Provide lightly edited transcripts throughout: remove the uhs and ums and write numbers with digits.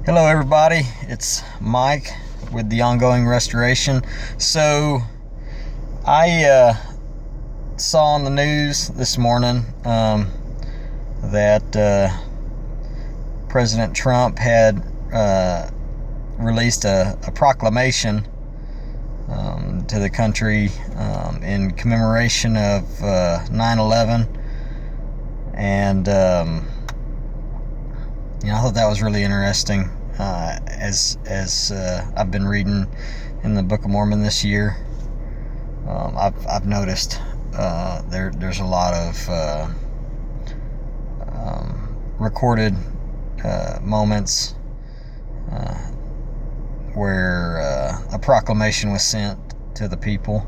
Hello, everybody. It's Mike with the ongoing restoration. So, I saw on the news this morning that President Trump had released a proclamation to the country in commemoration of 9/11, and I thought that was really interesting. As I've been reading in the Book of Mormon this year, I've noticed there's a lot of recorded moments where a proclamation was sent to the people,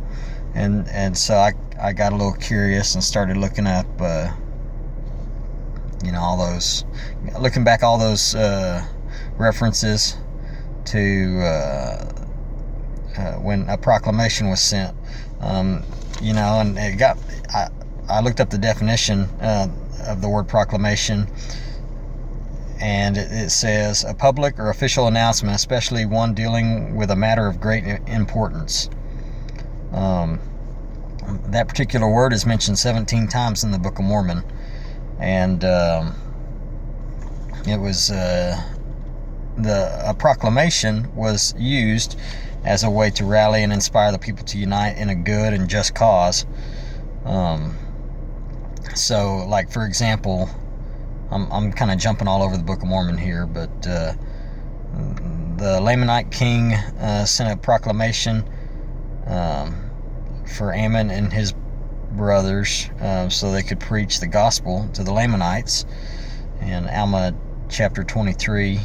and so I got a little curious and started looking up all those references to when a proclamation was sent, and I looked up the definition of the word proclamation, and it says a public or official announcement, especially one dealing with a matter of great importance. That particular word is mentioned 17 times in the Book of Mormon, and it was a proclamation was used as a way to rally and inspire the people to unite in a good and just cause. So, like, for example, I'm kind of jumping all over the Book of Mormon here, but the Lamanite king sent a proclamation for Ammon and his brothers so they could preach the gospel to the Lamanites. In Alma chapter 23,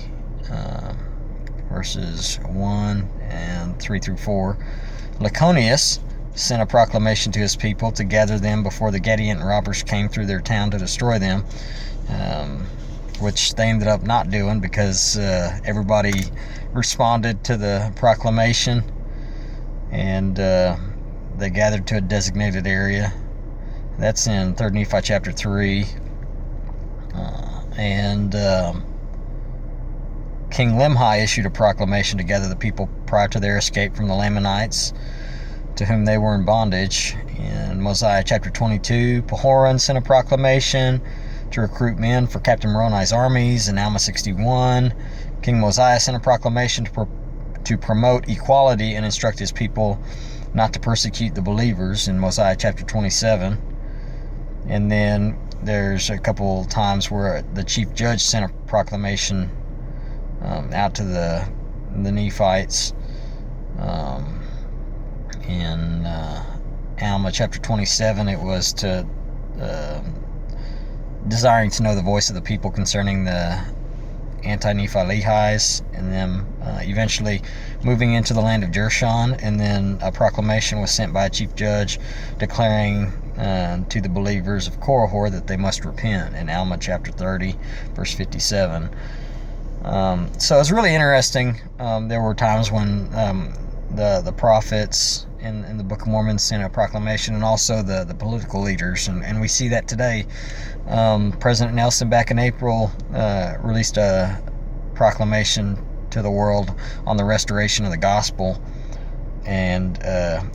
verses 1 and 3 through 4, Laconius sent a proclamation to his people to gather them before the Gadiant robbers came through their town to destroy them, which they ended up not doing because everybody responded to the proclamation, and they gathered to a designated area. That's in 3 Nephi chapter 3. And King Limhi issued a proclamation to gather the people prior to their escape from the Lamanites, to whom they were in bondage. In Mosiah chapter 22, Pahoran sent a proclamation to recruit men for Captain Moroni's armies. In Alma 61, King Mosiah sent a proclamation to promote equality and instruct his people not to persecute the believers, in Mosiah chapter 27. And then there's a couple times where the chief judge sent a proclamation out to the Nephites. In Alma chapter 27, it was to desiring to know the voice of the people concerning the anti-Nephi Lehis, and them eventually moving into the land of Jershon. And then a proclamation was sent by a chief judge declaring to the believers of Korihor that they must repent, in Alma chapter 30, verse 57. So it's really interesting. There were times when the prophets in the Book of Mormon sent a proclamation, and also the political leaders, and we see that today. President Nelson, back in April, released a proclamation to the world on the restoration of the gospel, and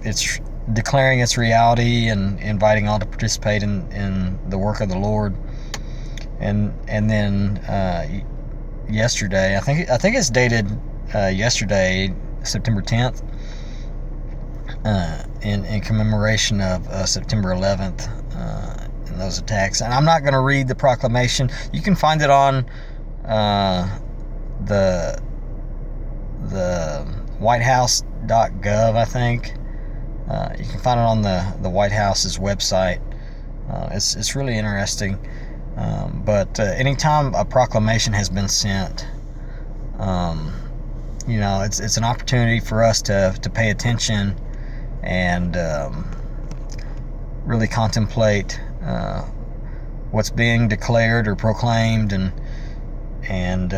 it's declaring its reality and inviting all to participate in the work of the Lord. And then yesterday, I think it's dated yesterday, September 10th, in commemoration of September 11th and those attacks. And I'm not going to read the proclamation. You can find it on the whitehouse.gov, I think. You can find it on the White House's website. It's really interesting. But anytime a proclamation has been sent, it's an opportunity for us to pay attention and really contemplate what's being declared or proclaimed, and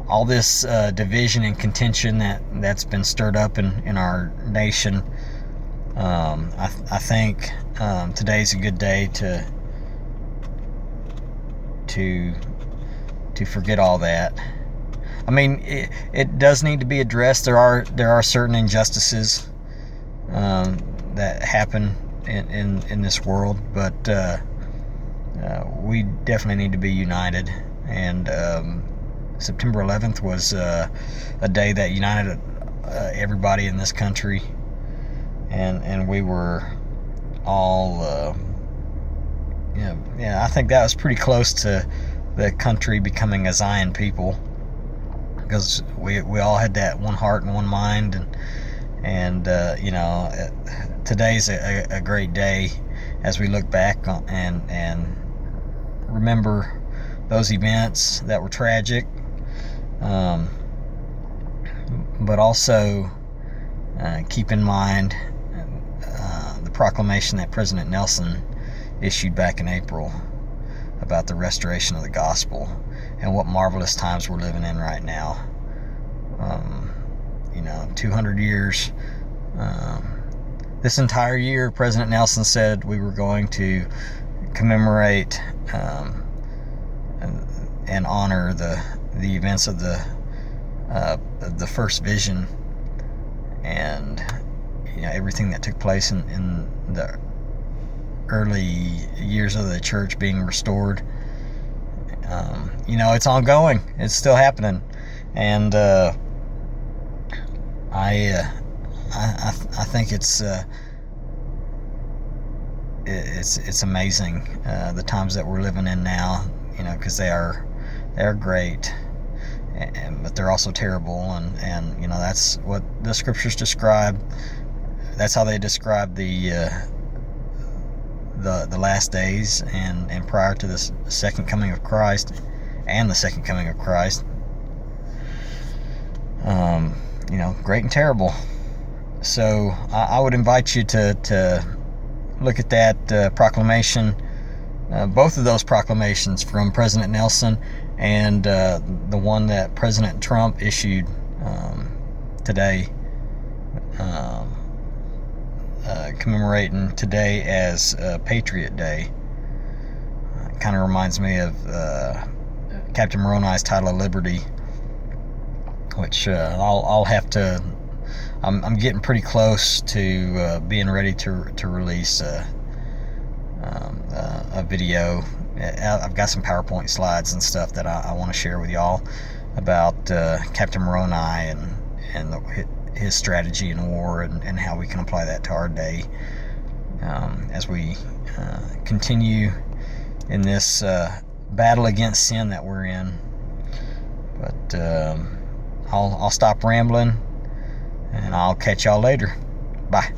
all this division and contention that's been stirred up in our nation. I think today's a good day to forget all that. I mean, it does need to be addressed. There are certain injustices that happen in this world, but we definitely need to be united. And September 11th was a day that united everybody in this country, and we were all I think that was pretty close to the country becoming a Zion people, because we all had that one heart and one mind, and today's a great day as we look back and remember those events that were tragic, but also keep in mind the proclamation that President Nelson issued back in April about the restoration of the gospel, and what marvelous times we're living in right now. 200 years. This entire year, President Nelson said we were going to commemorate and honor the events of the first vision, and everything that took place in the early years of the church being restored. It's ongoing. It's still happening, and I think it's amazing the times that we're living in now. Because they're great, but they're also terrible, and that's what the scriptures describe. That's how they describe the last days and prior to the second coming of Christ and the second coming of Christ. Great and terrible. So I would invite you to look at that proclamation, both of those proclamations from President Nelson and the one that President Trump issued today, commemorating today as Patriot Day. It kind of reminds me of Captain Moroni's title of Liberty, which I'll have to. I'm getting pretty close to being ready to release a video. I've got some PowerPoint slides and stuff that I want to share with y'all about Captain Moroni and his strategy in war, and how we can apply that to our day as we continue in this battle against sin that we're in. But I'll stop rambling, and I'll catch y'all later. Bye.